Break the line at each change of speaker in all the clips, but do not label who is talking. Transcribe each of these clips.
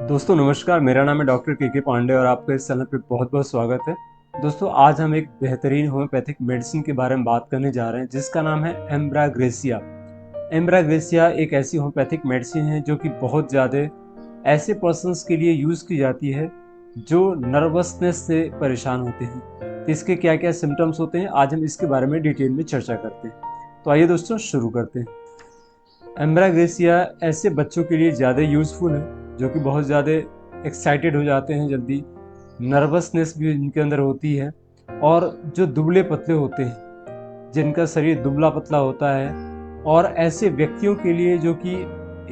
दोस्तों नमस्कार, मेरा नाम है डॉक्टर के पांडे और आपका इस चैनल पे बहुत बहुत स्वागत है। दोस्तों आज हम एक बेहतरीन होम्योपैथिक मेडिसिन के बारे में बात करने जा रहे हैं जिसका नाम है एम्ब्राग्रेसिया। एम्ब्राग्रेसिया एक ऐसी होम्योपैथिक मेडिसिन है जो कि बहुत ज़्यादा ऐसे पर्सन्स के लिए यूज़ की जाती है जो नर्वसनेस से परेशान होते हैं। तो इसके क्या क्या सिम्टम्स होते हैं, आज हम इसके बारे में डिटेल में चर्चा करते हैं। तो आइए दोस्तों शुरू करते हैं। एम्ब्राग्रेसिया ऐसे बच्चों के लिए ज़्यादा यूज़फुल है जो कि बहुत ज़्यादा एक्साइटेड हो जाते हैं जल्दी, नर्वसनेस भी इनके अंदर होती है, और जो दुबले पतले होते हैं, जिनका शरीर दुबला पतला होता है, और ऐसे व्यक्तियों के लिए जो कि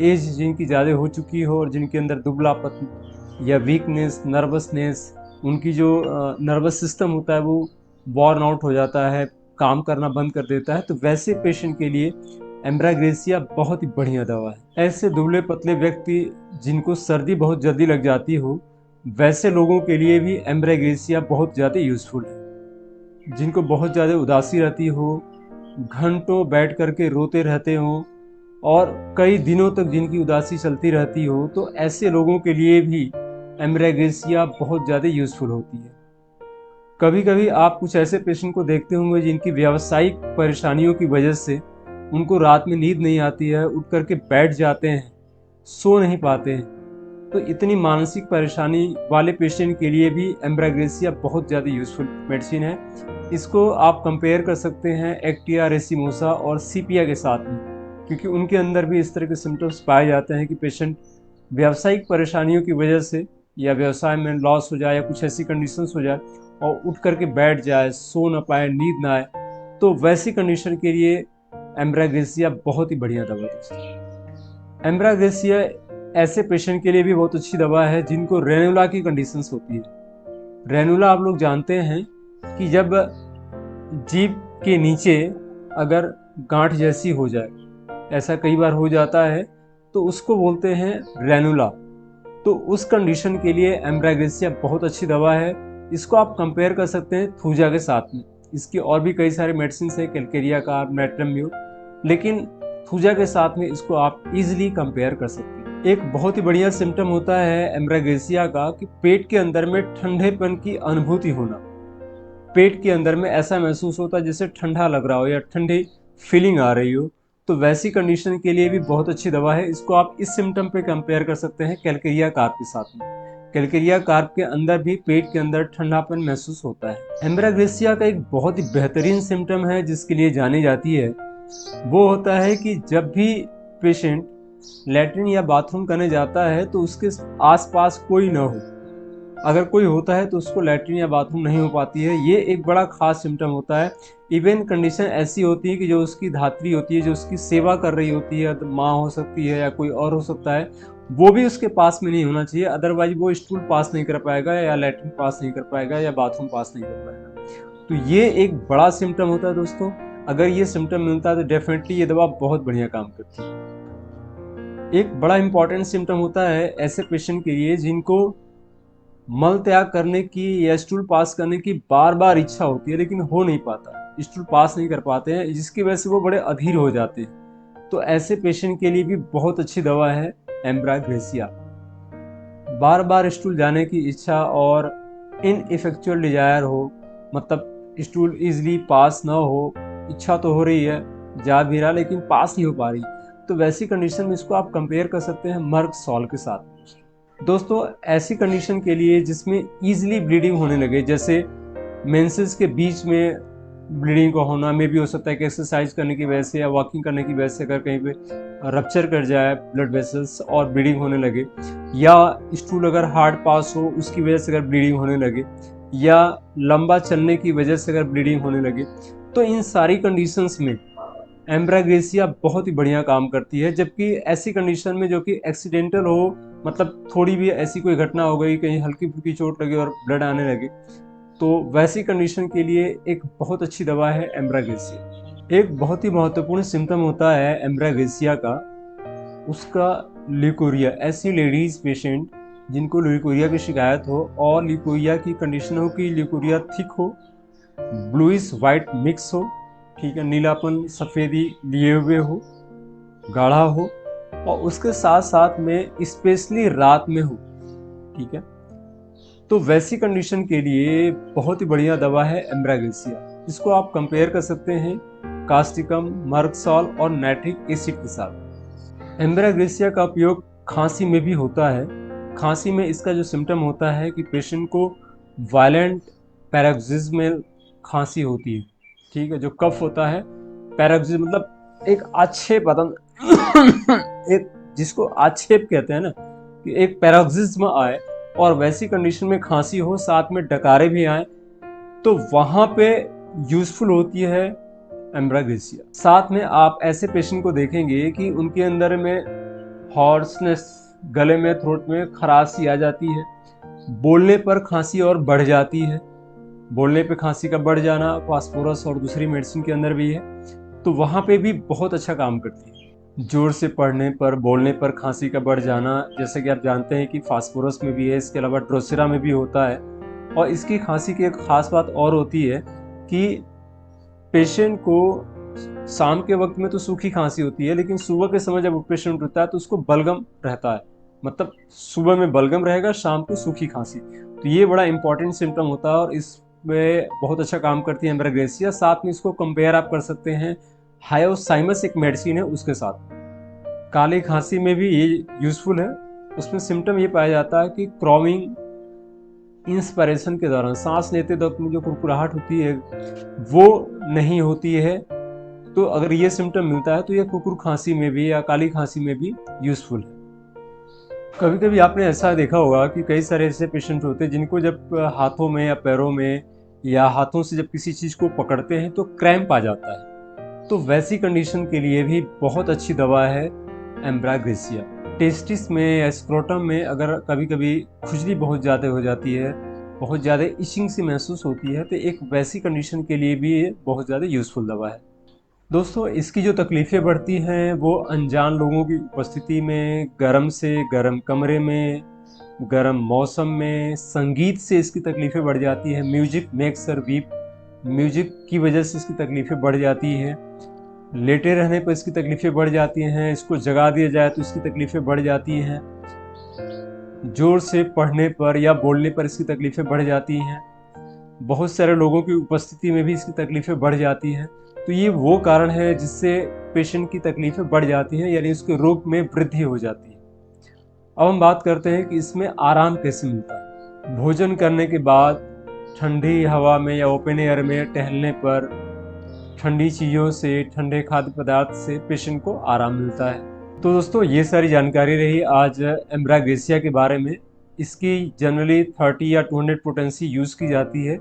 एज जिनकी ज़्यादा हो चुकी हो और जिनके अंदर दुबलापन या वीकनेस, नर्वसनेस, उनकी जो नर्वस सिस्टम होता है वो बॉर्न आउट हो जाता है, काम करना बंद कर देता है, तो वैसे पेशेंट के लिए एम्ब्राग्रेसिया बहुत ही बढ़िया दवा है। ऐसे दुबले पतले व्यक्ति जिनको सर्दी बहुत जल्दी लग जाती हो, वैसे लोगों के लिए भी एम्ब्राग्रेसिया बहुत ज़्यादा यूज़फुल है। जिनको बहुत ज़्यादा उदासी रहती हो, घंटों बैठ करके रोते रहते हो, और कई दिनों तक जिनकी उदासी चलती रहती हो, तो ऐसे लोगों के लिए भी एम्ब्राग्रेसिया बहुत ज़्यादा यूज़फुल होती है। कभी कभी आप कुछ ऐसे पेशेंट को देखते होंगे जिनकी व्यावसायिक परेशानियों की वजह से उनको रात में नींद नहीं आती है, उठ करके बैठ जाते हैं, सो नहीं पाते हैं। तो इतनी मानसिक परेशानी वाले पेशेंट के लिए भी एम्ब्राग्रेसिया बहुत ज़्यादा यूज़फुल मेडिसिन है। इसको आप कंपेयर कर सकते हैं एक्टिया रेसिमोसा और सीपिया के साथ में, क्योंकि उनके अंदर भी इस तरह के सिम्टम्स पाए जाते हैं कि पेशेंट व्यावसायिक परेशानियों की वजह से या व्यवसाय में लॉस हो जाए या कुछ ऐसी कंडीशंस हो जाए और उठ करके बैठ जाए, सो ना पाए, नींद ना आए, तो वैसी कंडीशन के लिए एम्ब्राग्रेसिया बहुत ही बढ़िया दवा है। एम्ब्राग्रेसिया ऐसे पेशेंट के लिए भी बहुत अच्छी दवा है जिनको रेनुला की कंडीशंस होती है। रेनुला आप लोग जानते हैं कि जब जीभ के नीचे अगर गांठ जैसी हो जाए, ऐसा कई बार हो जाता है, तो उसको बोलते हैं रेनुला। तो उस कंडीशन के लिए एम्ब्राग्रेसिया बहुत अच्छी दवा है। इसको आप कंपेयर कर सकते हैं थूजा के साथ में। इसकी और भी कई सारे मेडिसिन है, कैलकेरिया का, मेट्रम्यू, लेकिन थूजा के साथ में इसको आप इजीली कंपेयर कर सकते हैं। एक बहुत ही बढ़िया सिम्टम होता है एम्ब्राग्रेसिया का कि पेट के अंदर में ठंडेपन की अनुभूति होना। पेट के अंदर में ऐसा महसूस होता है जैसे ठंडा लग रहा हो या ठंडी फीलिंग आ रही हो, तो वैसी कंडीशन के लिए भी बहुत अच्छी दवा है। इसको आप इस सिम्टम पे कंपेयर कर सकते हैं कैलकेरिया कार्ब के साथ में। कैलकेरिया कार्ब के अंदर भी पेट के अंदर ठंडापन महसूस होता है। एम्ब्राग्रेसिया का एक बहुत ही बेहतरीन सिम्टम है जिसके लिए जानी जाती है, वो होता है कि जब भी पेशेंट लैट्रिन या बाथरूम करने जाता है तो उसके आसपास कोई ना हो। अगर कोई होता है तो उसको लैट्रिन या बाथरूम नहीं हो पाती है, ये एक बड़ा खास सिम्टम होता है। इवन कंडीशन ऐसी होती है कि जो उसकी धात्री होती है, जो उसकी सेवा कर रही होती है, तो माँ हो सकती है या कोई और हो सकता है, वो भी उसके पास में नहीं होना चाहिए, अदरवाइज वो स्टूल पास नहीं कर पाएगा या लैट्रिन पास नहीं कर पाएगा या बाथरूम पास नहीं कर पाएगा। तो ये एक बड़ा सिम्टम होता है दोस्तों। अगर ये सिम्टम मिलता है तो डेफिनेटली ये दवा बहुत बढ़िया काम करती है। एक बड़ा इंपॉर्टेंट सिम्टम होता है ऐसे पेशेंट के लिए जिनको मल त्याग करने की या स्टूल पास करने की बार बार इच्छा होती है लेकिन हो नहीं पाता, स्टूल पास नहीं कर पाते हैं, जिसकी वजह से वो बड़े अधीर हो जाते हैं। तो ऐसे पेशेंट के लिए भी बहुत अच्छी दवा है एम्ब्राग्रेसिया। बार बार स्टूल जाने की इच्छा और इनइफेक्चुअल डिजायर हो, मतलब स्टूल इजीली पास ना हो, इच्छा तो हो रही है, जा भी रहा लेकिन पास नहीं हो पा रही, तो वैसी कंडीशन में इसको आप कंपेयर कर सकते हैं मर्क सॉल के साथ। दोस्तों ऐसी कंडीशन के लिए जिसमें ईजिली ब्लीडिंग होने लगे, जैसे मेंसेस के बीच में ब्लीडिंग का होना, में भी हो सकता है कि एक्सरसाइज करने की वजह से या वॉकिंग करने की वजह से अगर कहीं पे रप्चर कर जाए ब्लड वेसल्स और ब्लीडिंग होने लगे, या स्टूल अगर हार्ड पास हो उसकी वजह से अगर ब्लीडिंग होने लगे, या लंबा चलने की वजह से अगर ब्लीडिंग होने लगे, तो इन सारी कंडीशंस में एम्ब्राग्रेसिया बहुत ही बढ़िया काम करती है। जबकि ऐसी कंडीशन में जो कि एक्सीडेंटल हो, मतलब थोड़ी भी ऐसी कोई घटना हो गई, कहीं हल्की फुल्की चोट लगी और ब्लड आने लगे, तो वैसी कंडीशन के लिए एक बहुत अच्छी दवा है एम्ब्राग्रेसिया। एक बहुत ही महत्वपूर्ण सिम्टम होता है एम्ब्राग्रेसिया का, उसका ल्यूकोरिया। ऐसी लेडीज पेशेंट जिनको ल्यूकोरिया की शिकायत हो और ल्यूकोरिया की कंडीशन हो कि ल्यूकोरिया थिक हो, ब्लूइश वाइट मिक्स हो, ठीक है, नीलापन सफ़ेदी लिए हुए हो, गाढ़ा हो, और उसके साथ साथ में स्पेशली रात में हो, ठीक है। तो वैसी कंडीशन के लिए बहुत ही बढ़िया दवा है एम्ब्राग्रेसिया। इसको आप कंपेयर कर सकते हैं कास्टिकम, मर्कसॉल और नाइट्रिक एसिड के साथ। एम्ब्राग्रेसिया का उपयोग खांसी में भी होता है। खांसी में इसका जो सिम्टम होता है कि पेशेंट को वायलेंट पैरोक्सिस्मल खांसी होती है, ठीक है। जो कफ होता है, पैरोक्सिस्म मतलब एक आक्षेप एक जिसको आक्षेप कहते हैं ना, कि एक पैरोक्सिस्म आए और वैसी कंडीशन में खांसी हो, साथ में डकारे भी आए, तो वहां पे यूजफुल होती है एम्ब्राग्रेसिया। साथ में आप ऐसे पेशेंट को देखेंगे कि उनके अंदर में हॉर्सनेस, गले में, थ्रोट में खराशी आ जाती है, बोलने पर खांसी और बढ़ जाती है। बोलने पे खांसी का बढ़ जाना फास्फोरस और दूसरी मेडिसिन के अंदर भी है, तो वहां पे भी बहुत अच्छा काम करती है। जोर से पढ़ने पर, बोलने पर खांसी का बढ़ जाना, जैसे कि आप जानते हैं कि फास्फोरस में भी है, इसके अलावा ड्रोसेरा में भी होता है। और इसकी खांसी की एक खास बात और होती है कि पेशेंट को शाम के वक्त में तो सूखी खांसी होती है, लेकिन सुबह के समय जब पेशेंट उठता है तो उसको बलगम रहता है। मतलब सुबह में बलगम रहेगा, शाम को सूखी खांसी। तो ये बड़ा इंपॉर्टेंट सिम्टम होता है और इसमें बहुत अच्छा काम करती है एम्ब्राग्रेसिया। साथ में इसको कंपेयर आप कर सकते हैं हायोसाइमस एक मेडिसिन है उसके साथ। काली खांसी में भी ये यूजफुल है। उसमें सिम्टम ये पाया जाता है कि क्रॉमिंग, इंस्पिरेशन के दौरान सांस लेते वक्त में जो कुरकुराहट होती है वो नहीं होती है। तो अगर ये सिम्टम मिलता है तो ये कुकुर खांसी में भी या काली खांसी में भी यूजफुल है। कभी कभी आपने ऐसा देखा होगा कि कई सारे ऐसे पेशेंट होते हैं जिनको जब हाथों में या पैरों में या हाथों से जब किसी चीज को पकड़ते हैं तो क्रैम्प आ जाता है। तो वैसी कंडीशन के लिए भी बहुत अच्छी दवा है एम्ब्राग्रेसिया। टेस्टिस में या स्क्रोटम में अगर कभी कभी खुजली बहुत ज़्यादा हो जाती है, बहुत ज़्यादा इचिंग सी महसूस होती है, तो एक वैसी कंडीशन के लिए भी ये बहुत ज़्यादा यूज़फुल दवा है। दोस्तों, इसकी जो तकलीफ़ें बढ़ती हैं वो अनजान लोगों की उपस्थिति में, गर्म से गर्म कमरे में, गर्म मौसम में, संगीत से इसकी तकलीफ़ें बढ़ जाती हैं। Music makes her weep, music की वजह से इसकी तकलीफ़ें बढ़ जाती हैं। लेटे रहने पर इसकी तकलीफ़ें बढ़ जाती हैं, इसको जगा दिया जाए तो इसकी तकलीफ़ें बढ़ जाती हैं। जोर से पढ़ने पर या बोलने पर इसकी तकलीफ़ें बढ़ जाती हैं। बहुत सारे लोगों की उपस्थिति में भी इसकी तकलीफ़ें बढ़ जाती हैं। तो ये वो कारण है जिससे पेशेंट की तकलीफ़ें बढ़ जाती हैं, यानी उसके रोग में वृद्धि हो जाती है। अब हम बात करते हैं कि इसमें आराम कैसे मिलता है। भोजन करने के बाद ठंडी हवा में या ओपन एयर में टहलने पर ठंडी चीज़ों से, ठंडे खाद्य पदार्थ से पेशेंट को आराम मिलता है। तो दोस्तों, ये सारी जानकारी रही आज एम्ब्राग्रेसिया के बारे में। इसकी जनरली 30 या 200 पोटेंसी यूज़ की जाती है।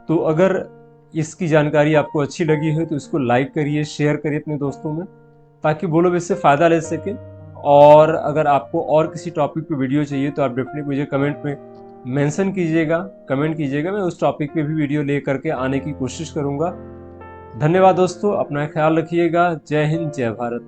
तो अगर इसकी जानकारी आपको अच्छी लगी हो तो इसको लाइक करिए, शेयर करिए अपने दोस्तों में, ताकि वो लोग इससे फ़ायदा ले सकें। और अगर आपको और किसी टॉपिक पे वीडियो चाहिए तो आप डेफिनेटली मुझे कमेंट में मेंशन कीजिएगा, कमेंट कीजिएगा। मैं उस टॉपिक पे भी वीडियो ले करके आने की कोशिश करूँगा। धन्यवाद दोस्तों, अपना ख्याल रखिएगा। जय हिंद, जय भारत।